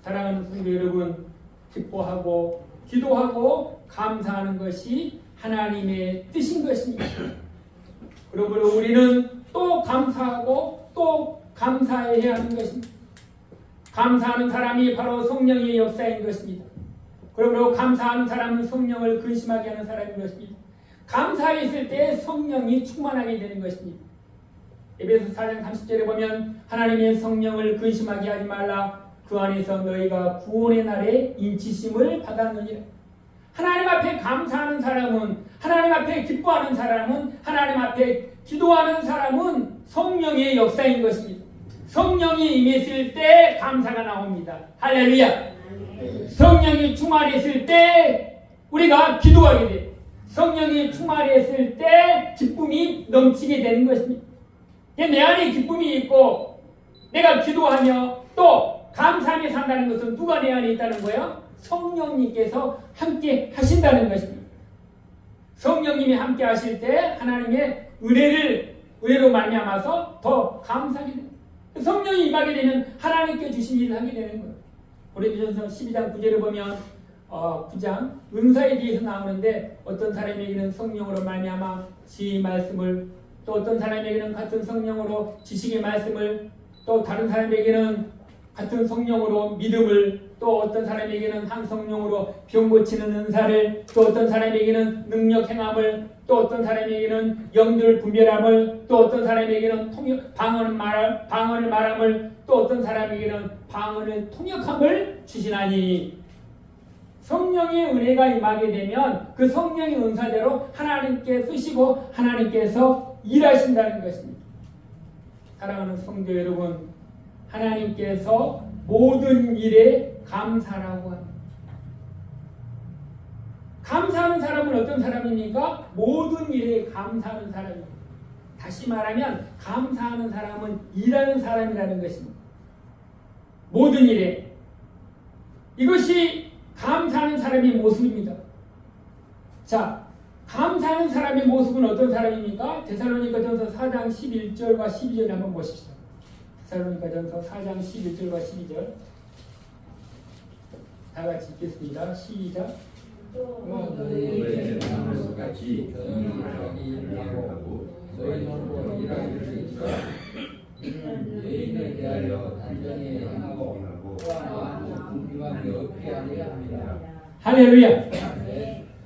사랑하는 성도 여러분, 기뻐하고 기도하고 감사하는 것이 하나님의 뜻인 것입니다. 그러므로 우리는 또 감사하고 또 감사해야 하는 것입니다. 감사하는 사람이 바로 성령의 역사인 것입니다. 그러므로 감사하는 사람은 성령을 근심하게 하는 사람인 것입니다. 감사했을 때 성령이 충만하게 되는 것입니다. 에베소 4장 30절에 보면 하나님의 성령을 근심하게 하지 말라. 그 안에서 너희가 구원의 날에 인치심을 받았느니라. 하나님 앞에 감사하는 사람은, 하나님 앞에 기뻐하는 사람은, 하나님 앞에 기도하는 사람은 성령의 역사인 것입니다. 성령이 임했을 때 감사가 나옵니다. 할렐루야. 성령이 충만했을 때 우리가 기도하게 돼요. 성령이 충만했을 때 기쁨이 넘치게 되는 것입니다. 내 안에 기쁨이 있고 내가 기도하며 또 감사하며 산다는 것은 누가 내 안에 있다는 거예요? 성령님께서 함께 하신다는 것입니다. 성령님이 함께 하실 때 하나님의 은혜로 말미암아서 더 감사하게 됩니다. 성령이 임하게 되면 하나님께 주신 일을 하게 되는 거예요. 고린도전서 12장 9절에 보면 9장 은사에 대해서 나오는데 어떤 사람에게는 성령으로 말미암아 지혜의 말씀을, 또 어떤 사람에게는 같은 성령으로 지식의 말씀을, 또 다른 사람에게는 같은 성령으로 믿음을, 또 어떤 사람에게는 한 성령으로 병 고치는 은사를, 또 어떤 사람에게는 능력 행함을, 또 어떤 사람에게는 영들 분별함을, 또 어떤 사람에게는 방언을 말함을, 또 어떤 사람에게는 방언을 통역함을 주시나니. 성령의 은혜가 임하게 되면 그 성령의 은사대로 하나님께 쓰시고 하나님께서 일하신다는 것입니다. 사랑하는 성도 여러분, 하나님께서 모든 일에 감사라고 합니다. 감사하는 사람은 어떤 사람입니까? 모든 일에 감사하는 사람입니다. 다시 말하면 감사하는 사람은 일하는 사람이라는 것입니다. 모든 일에. 이것이 감사하는 사람의 모습입니다. 자, 감사하는 사람의 모습은 어떤 사람입니까? 데살로니가전서 4장 11절과 12절 한번 보십시오. 데살로니가전서 4장 11절과 12절 다 같이 읽겠습니다. 시작.
너희의 마음과 같이 일을 하고 너희는 일하리라. 너희를 대하여 단정히 행하고 궁금하며 피하려 합니다.
할렐루야.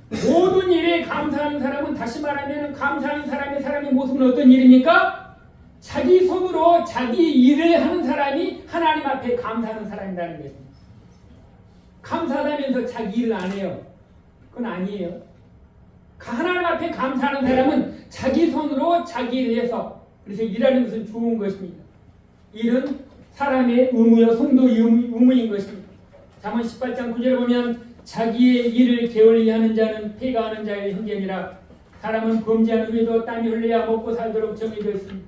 모든 일에 감사하는 사람은, 다시 말하면 감사하는 사람의 모습은 어떤 일입니까? 자기 손으로 자기 일을 하는 사람이 하나님 앞에 감사하는 사람이라는 것입니다. 감사하다면서 자기 일을 안 해요. 그건 아니에요. 하나님 앞에 감사하는 사람은 자기 손으로 자기 일을 해서, 그래서 일하는 것은 좋은 것입니다. 일은 사람의 의무요, 성도의 의무인 것입니다. 잠언 18장 9절에 보면 자기의 일을 게을리하는 자는 폐가하는 자의 형제니라. 사람은 범죄한 후에도 땀이 흘려야 먹고 살도록 정해져 있습니다.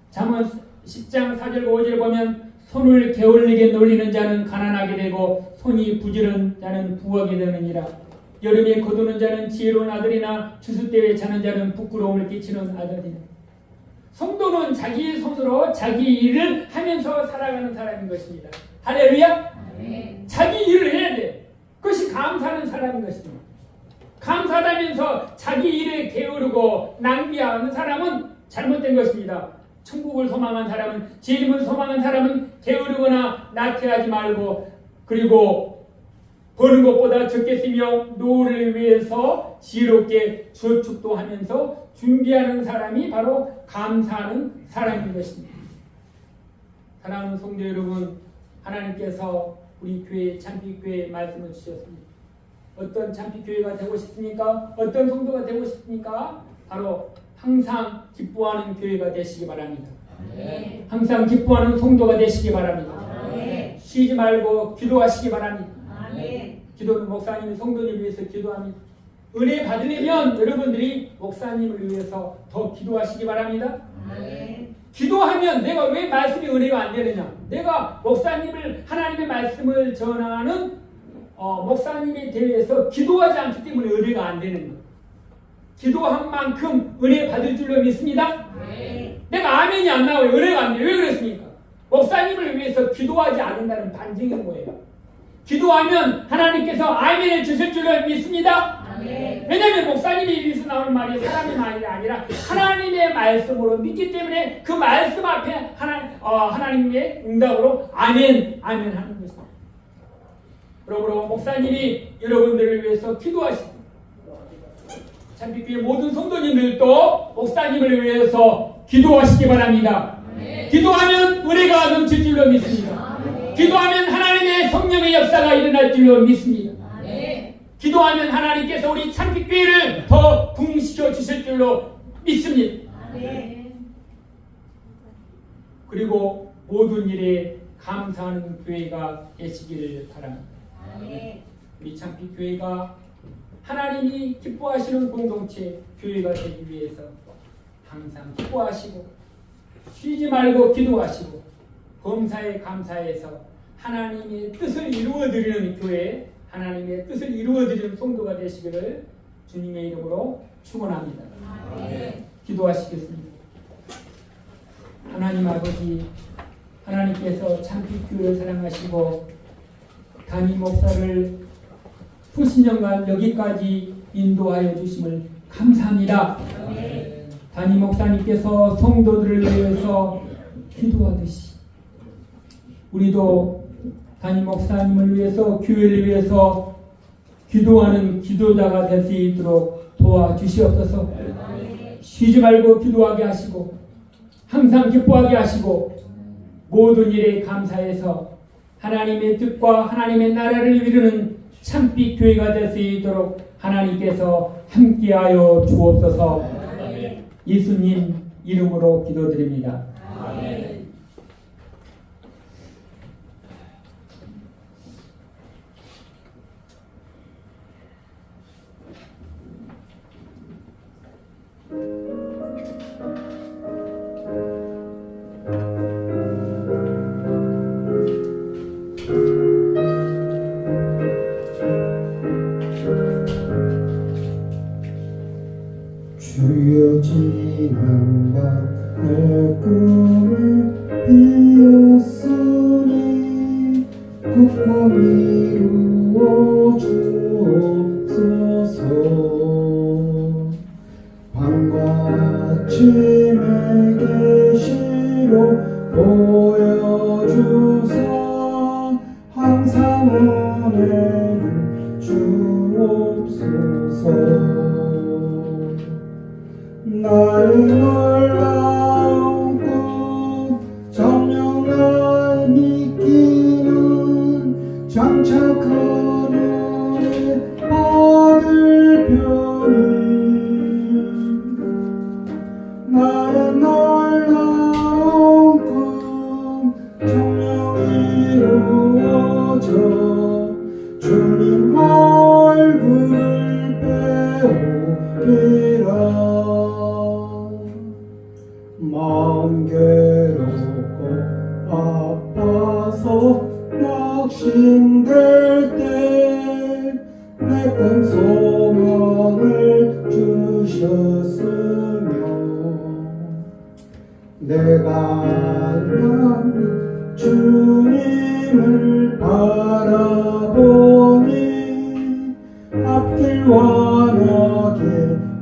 잠언 10장 4절 5절에 보면 손을 게을리게 놀리는 자는 가난하게 되고 손이 부지런 자는 부하게 되느니라. 여름에 거두는 자는 지혜로운 아들이나 추수 때에 자는 자는 부끄러움을 끼치는 아들이라. 성도는 자기 손으로 자기 일을 하면서 살아가는 사람인 것입니다. 할렐루야. 자기 일을 해야 돼. 그것이 감사하는 사람인 것입니다. 감사하다면서 자기 일을 게으르고 낭비하는 사람은 잘못된 것입니다. 천국을 소망한 사람은, 재림을 소망한 사람은 게으르거나 나태하지 말고, 그리고 버는 것보다 적게 쓰며 노후를 위해서 지혜롭게 저축도 하면서 준비하는 사람이 바로 감사하는 사람인 것입니다. 사랑하는 성도 여러분, 하나님께서 우리 교회 참빛교회에 말씀을 주셨습니다. 어떤 참빛교회가 되고 싶습니까? 어떤 성도가 되고 싶습니까? 바로 항상 기뻐하는 교회가 되시기 바랍니다.
네.
항상 기뻐하는 성도가 되시기 바랍니다.
네.
쉬지 말고 기도하시기 바랍니다.
네.
기도는 목사님이 성도를 위해서 기도합니다. 은혜 받으려면 여러분들이 목사님을 위해서 더 기도하시기 바랍니다.
네.
기도하면 내가 왜 말씀이 은혜가 안 되느냐? 내가 목사님을, 하나님의 말씀을 전하는 목사님에 대해서 기도하지 않기 때문에 은혜가 안 되는 거예요. 기도한 만큼 은혜 받을 줄로 믿습니다.
네.
내가 아멘이 안 나와요. 은혜가 안 돼요. 왜 그랬습니까? 목사님을 위해서 기도하지 않는다는 반증인 거예요. 기도하면 하나님께서 아멘을 주실 줄로 믿습니다.
아멘.
왜냐하면 목사님이 입에서 나오는 말이 사람의 말이 아니라 하나님의 말씀으로 믿기 때문에 그 말씀 앞에 하나님의 응답으로 아멘, 아멘 하는 것입니다. 그러므로 목사님이 여러분들을 위해서 기도하십니다. 참빛교회 모든 성도님들도 목사님을 위해서 기도하시기 바랍니다. 기도하면 은혜가 넘칠 줄로 믿습니다. 기도하면 하나님의 성령의 역사가 일어날 줄로 믿습니다. 기도하면 하나님께서 우리 참빛교회를 더 부흥시켜 주실 줄로 믿습니다. 그리고 모든 일에 감사하는 교회가 되시기를 바랍니다. 우리 참빛교회가 하나님이 기뻐하시는 공동체 교회가 되기 위해서 항상 기뻐하시고 쉬지 말고 기도하시고 범사에 감사해서 하나님의 뜻을 이루어드리는 교회, 하나님의 뜻을 이루어드리는 성도가 되시기를 주님의 이름으로 축원합니다. 기도하시겠습니다. 하나님 아버지, 하나님께서 참빛교회를 사랑하시고 담임 목사를 수십 년간 여기까지 인도하여 주심을 감사합니다. 담임 목사님께서 성도들을 위해서 기도하듯이 우리도 담임 목사님을 위해서 교회를 위해서 기도하는 기도자가 될 수 있도록 도와주시옵소서. 쉬지 말고 기도하게 하시고 항상 기뻐하게 하시고 모든 일에 감사해서 하나님의 뜻과 하나님의 나라를 이루는 참빛 교회가 될 수 있도록 하나님께서 함께하여 주옵소서. 예수님 이름으로 기도드립니다. 아멘.
주여 지난 밤 내 꿈을 비었으니 그 꿈 이루어 주옵소서. 밤과 아침에 계시로 보여주사 항상 은혜를 주옵소서. 나의 놀라운 꿈 정녕 날 믿기는 장차 그 눈에 받을 편이 나의 놀라운 꿈 정녕 이루어져 주님 얼굴을 배우리라. 마음 괴롭고 아파서 낙심될 때 내 꿈 소망을 주셨으며 내가 알면 주님을 바라보니 앞길 환하게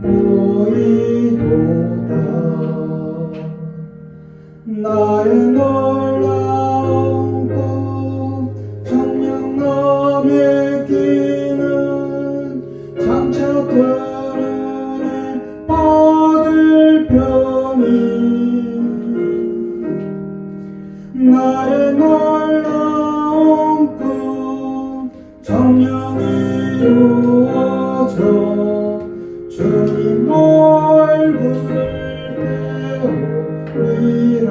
보이도다. 나의 놀라운 꿈 정녕 남의 끼는 장차 그 은혜 받을 편이 나의 놀라운 꿈 정녕 이루어져 주님 얼굴을 배우리라.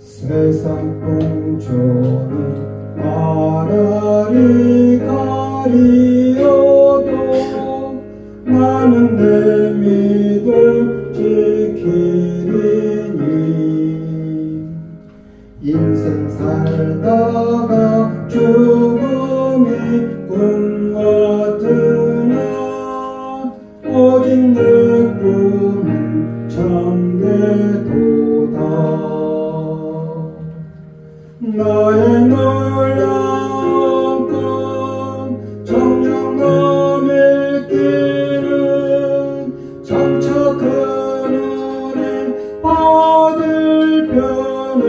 세상 풍조는 나라리 가리어도 나는 내 믿음 지키리니 인생 살다가 죽음이 꿈과 나의 놀라운 꿈 정녕 남의 길은 장차 그늘에 받을 편에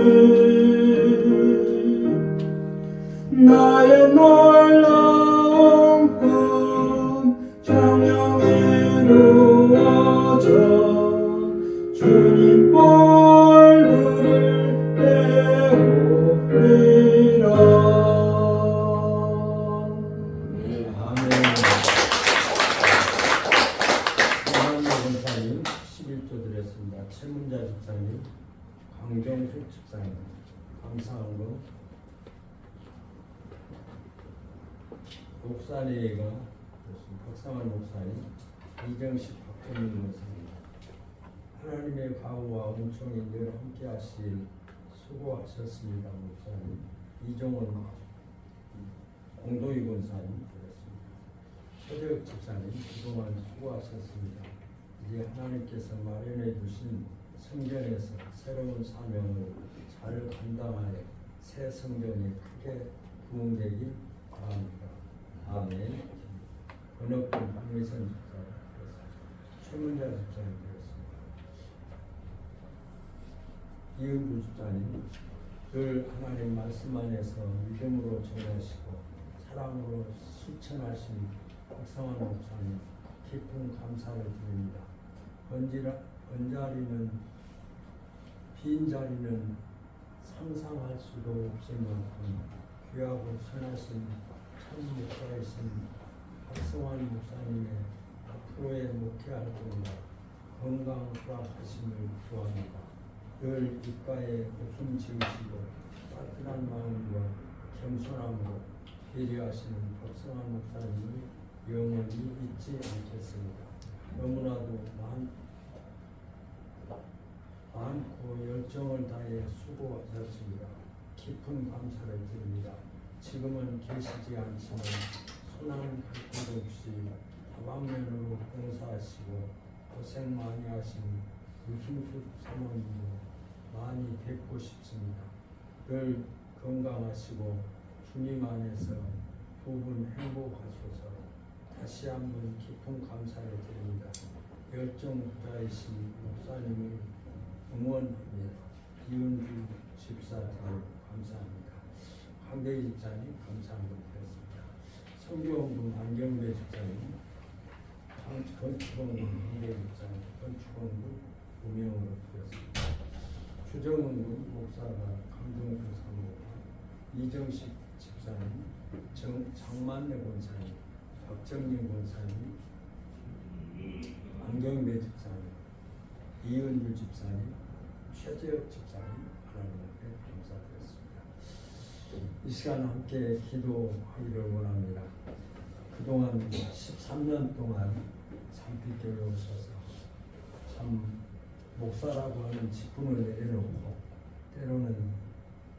나의 놀라운 꿈 정녕 이루어져 주님 얼굴을 배우리라.
아멘. 조한미 권사님 11조 드렸습니다. 최문자 집사님, 강정숙 집사님 감사한거 목사님과 박상환 목사님, 이정식 박정민 목사님 하나님의 가호와 은총이 늘 함께하실 수고하셨습니다. 목사님 이종원 공도희 권사님 그렇습니다. 최재혁 집사님 그동안 수고하셨습니다. 이제 하나님께서 마련해 주신 성전에서 새로운 사명을 잘 감당하여 새 성전이 크게 부흥되길 바랍니다. 아멘. 번역된 박미선 집사 최문자 집사님 되었습니다. 이은주 집사님 늘 하나님 말씀 안에서 믿음으로 전하시고 사랑으로 실천하신 박상환 목사님 깊은 감사를 드립니다. 언자리는 빈 자리는 상상할 수도 없을 만큼 귀하고 선하신 참 목사이신 박성환 목사님의 앞으로의 목회활동과 건강 허락하심을 구합니다. 늘 입가에 웃음 지으시고 따뜻한 마음과 겸손함으로 배려하시는 박성환 목사님을 영원히 잊지 않겠습니다. 너무나도 많고 열정을 다해 수고하셨습니다. 깊은 감사를 드립니다. 지금은 계시지 않지만 손한 갈등도 없이 다방면으로 봉사하시고 고생 많이 하신 유승수 사모님도 많이 뵙고 싶습니다. 늘 건강하시고 주님 안에서 두 분 행복하소서. 다시 한번 깊은 감사를 드립니다. 열정 부자이신 목사님을 응원합니다. 이은주 집사님 감사합니다. 강대희 집사님 감사합니다. 성교원군 안경배 집사님, 건축원군 강대희 집사님, 건축원군 우명으로 드렸습니다. 주정원군 목사가 강동수 사모가, 이정식 집사님, 장만래 권사님, 박정민 권사님, 안경배 집사님, 이은주 집사님, 최재혁 집사님 하나님께 감사드렸습니다. 이 시간 함께 기도하기를 원합니다. 그동안 13년 동안 산빛교회에 오셔서 참 목사라고 하는 직분을 내려놓고 때로는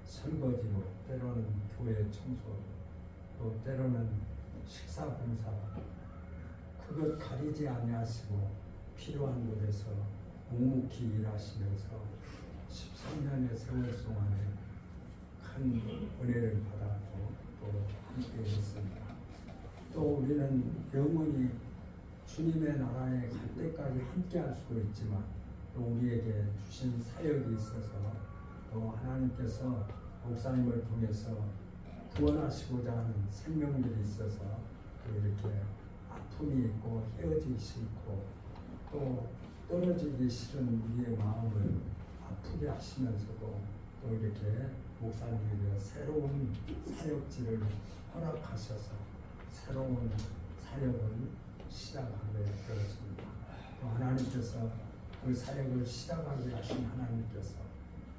설거지로, 때로는 교회 청소로, 또 때로는 식사 봉사 그것 가리지 아니하시고 필요한 곳에서 묵묵히 일하시면서 13년의 세월 동안에 큰 은혜를 받았고 또 함께 했습니다. 또 우리는 영원히 주님의 나라에 갈 때까지 함께 할 수도 있지만 또 우리에게 주신 사역이 있어서 또 하나님께서 목사님을 통해서 구원하시고자 하는 생명들이 있어서 또 이렇게 아픔이 있고 헤어지기 싫고 또 떨어지기 싫은 우리의 마음을 아프게 하시면서도 또 이렇게 목사님에게 새로운 사역지를 허락하셔서 새로운 사역을 시작하게 되었습니다. 또 하나님께서 그 사역을 시작하게 하신 하나님께서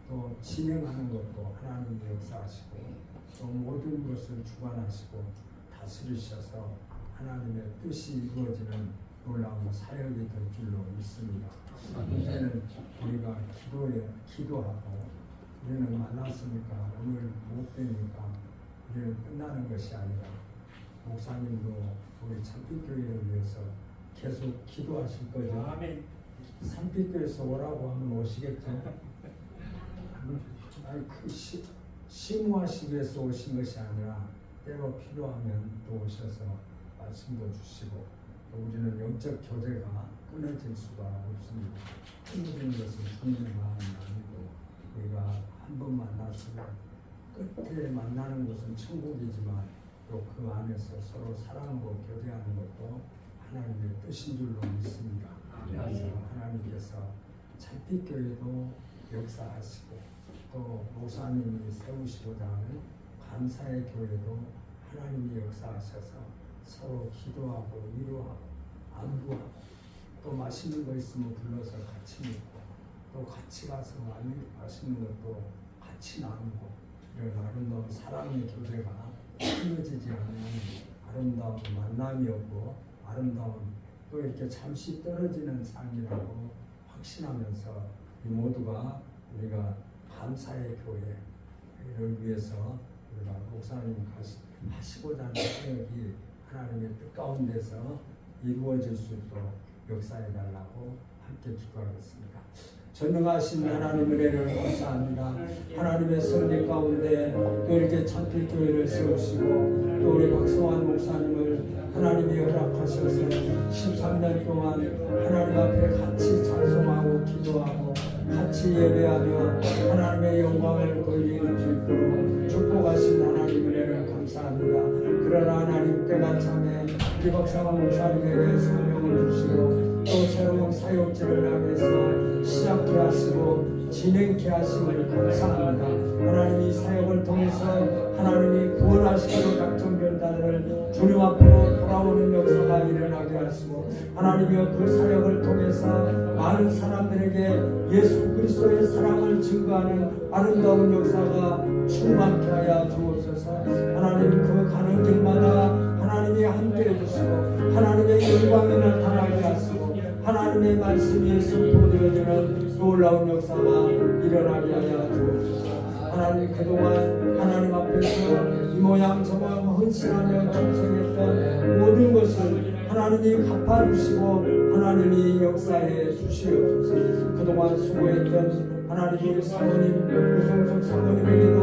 또 진행하는 것도 하나님이 역사하시고 또 모든 것을 주관하시고 다스리셔서 하나님의 뜻이 이루어지는 놀라운 사역이 될 줄로 믿습니다. 이제는 우리가 기도하고 우리는 만났으니까 오늘 못 뵈니까 우리는 끝나는 것이 아니라 목사님도 우리 산빛교회를 위해서 계속 기도하실 거죠.
아멘.
산빛교회에서 오라고 하면 오시겠죠. 아니 그 심무하시기 위해서 오신 것이 아니라 때로 필요하면 또 오셔서 말씀도 주시고 또 우리는 영적 교제가 끊어질 수가 없습니다. 끊어지는 것은 주님의 마음이 아니고 우리가 한 번 만났으면 끝에 만나는 것은 천국이지만 또 그 안에서 서로 사랑으로 교제하는 것도 하나님의 뜻인 줄로 믿습니다. 그래서 하나님께서 찬빛교회도 역사하시고 또 목사님이 세우시고자 하는 감사의 교회도 하나님이 역사하셔서 서로 기도하고 위로하고 안부하고 또 맛있는 거 있으면 불러서 같이 먹고 또 같이 가서 맛있는 것도 같이 나누고 이런 아름다운 사랑의 교제가 끊어지지 않는 아름다운 만남이었고 아름다운 또 이렇게 잠시 떨어지는 삶이라고 확신하면서 이 모두가 우리가 감사의 교회를 위해서 우리가 목사님 하시고자 하는 사역이 하나님의 뜻 가운데서 이루어질 수 있도록 역사해 달라고 함께 기도하겠습니다. 전능하신 하나님 은혜를 감사합니다. 하나님의 섭리 가운데 또 이렇게 찬필교회를 세우시고 또 우리 박성환 목사님을 하나님이 허락하셔서 13년 동안 하나님 앞에 같이 찬송하고 기도하고 같이 예배하며 하나님의 영광을 돌릴 수 있도록 축복하신 하나님 은혜를 감사합니다. 그러나 하나님 때가 참에 우리 박성환 목사님에게 사명을 주시고 또 새로운 사역지를 향해서 시작케 하시고 진행케 하심을 감사합니다. 하나님 이 사역을 통해서 하나님이 구원하시고 작정변단을 주님 앞으로 돌아오는 역사가 일어나게 하시고 하나님이여 그 사역을 통해서 많은 사람들에게 예수 그리스도의 사랑을 증거하는 아름다운 역사가 충만케 하여 주옵소서. 하나님 그 가는 길마다 하나님이 함께해 주시고 하나님의 영광이 나타나게 하시고 하나님의 말씀이 선포되어지는 놀라운 역사가 일어나게 하여 주옵소서. 하나님 그동안 하나님 앞에서 이 모양 저 모양 헌신하며 충성했던 모든 것을 하나님이 갚아주시고 하나님이 역사해 주시옵소서. 그동안 수고했던 하나님 우리 사모님 유성석 사모님에게도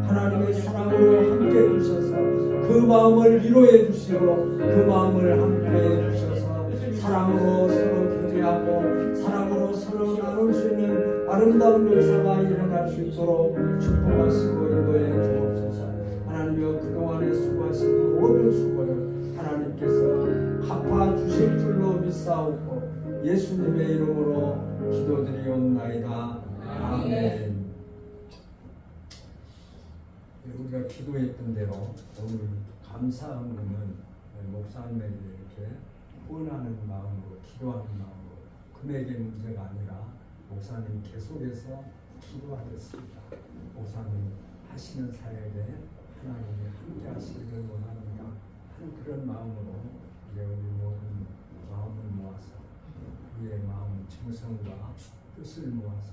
하나님의 사랑으로 함께해 주셔서 그 마음을 위로해 주시고 그 마음을 함께해 주셔서 사랑으로 서로 교제하고 사랑으로 서로 나눌 수 있는 아름다운 역사가 일어날 수 있도록 축복하시고 인도해 주옵소서. 하나님이여 그동안에 수고하신 모든 수고를 하나님께서 갚아주실 줄로 믿사옵고 예수님의 이름으로 기도드리옵나이다. 아멘. 우리가 기도했던 대로 오늘 감사함은 목사님에게 이렇게 후원하는 마음으로 기도하는 마음으로 금액의 문제가 아니라 목사님 계속해서 기도하겠습니다. 목사님 하시는 사역에 하나님이 함께 하시기를 원합니다 하는 그런 마음으로 이제 우리 모든 마음을 모아서 우리의 마음 정성과 뜻을 모아서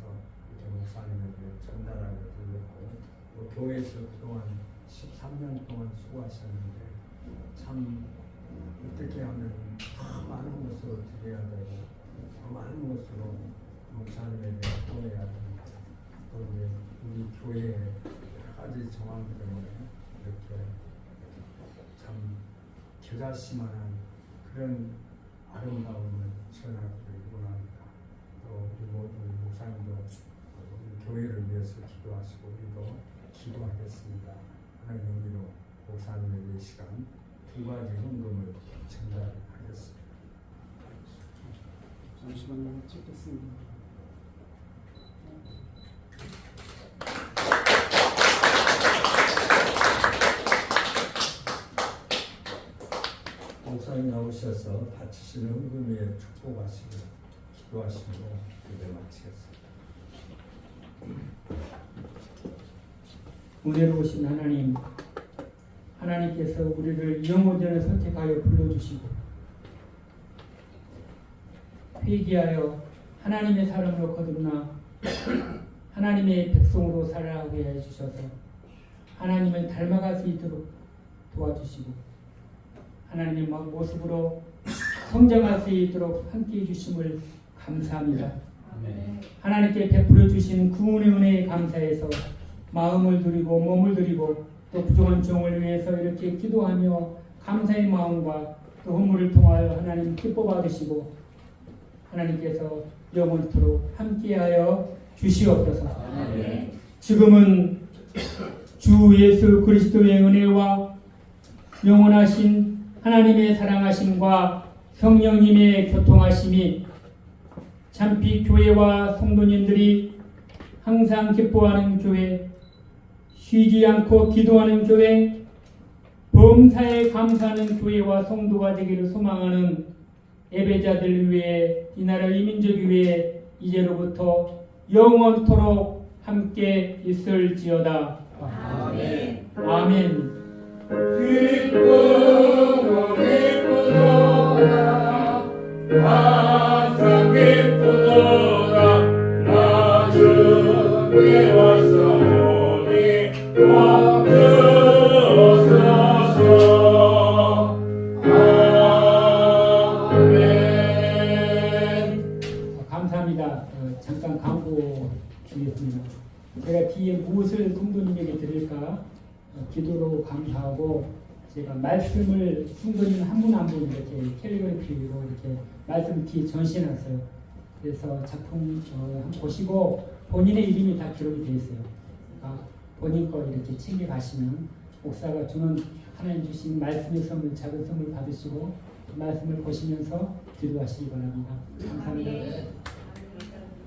이렇게 목사님에게 전달하게 되었고 또 교회에서 그동안 13년 동안 수고하셨는데 참 어떻게 하면 더 많은 것으로 드려야 되고 더 많은 것으로 목사님에게 보내야 됩니다. 또 우리 교회의 여러 가지 정황 때문에 이렇게 참 겨자씨만한 그런 아름다움을 전하기를 원합니다. 또 우리 모두 목사님도 우리 교회를 위해서 기도하시고 우리도 기도하겠습니다. 하나님 우리로 목사님에게 이 시간 두 가지 헌금을 전달하겠습니다.
잠시만요. 찍겠습니다.
목사님 나오셔서 바치시는 헌금 위에 축복하시고 기도하시고 예배 마치겠습니다.
은혜로우신 하나님, 하나님께서 우리를 영혼전을 선택하여 불러주시고 회개하여 하나님의 사람으로 거듭나 하나님의 백성으로 살아가게 해주셔서 하나님을 닮아갈 수 있도록 도와주시고 하나님의 모습으로 성장할 수 있도록 함께해 주심을 감사합니다. 하나님께 베풀어 주신 구원의 은혜에 감사해서 마음을 드리고 몸을 드리고 또 부족한 종을 위해서 이렇게 기도하며 감사의 마음과 또 헌물을 통하여 하나님 기뻐 받으시고 하나님께서 영원토록 함께하여 주시옵소서.
아멘.
지금은 주 예수 그리스도의 은혜와 영원하신 하나님의 사랑하심과 성령님의 교통하심이 참피 교회와 성도님들이 항상 기뻐하는 교회, 쉬지 않고 기도하는 교회, 범사에 감사하는 교회와 성도가 되기를 소망하는 예배자들 위해 이 나라 이민족 위해 이제로부터 영원토록 함께 있을지어다.
아멘.
아멘.
기쁘고 기쁘도다 항상 기쁘도다 나 주께 왔사오니 와주소서. 아멘.
감사합니다. 잠깐 광고 드리겠습니다. 제가 뒤에 무엇을 성도님에게 드릴까 기도로 감사하고 제가 말씀을 성도님 한 분 한 분 이렇게 캘리그래피로 이렇게 말씀 뒤에 전시해놨어요. 그래서 작품 한번 보시고 본인의 이름이 다 기록이 되어 있어요. 그러니까 본인 거 이렇게 챙겨 가시면 목사가 주는 하나님 주신 말씀의 선물, 작은 선물 받으시고 그 말씀을 보시면서 기도하시기 바랍니다. 감사합니다.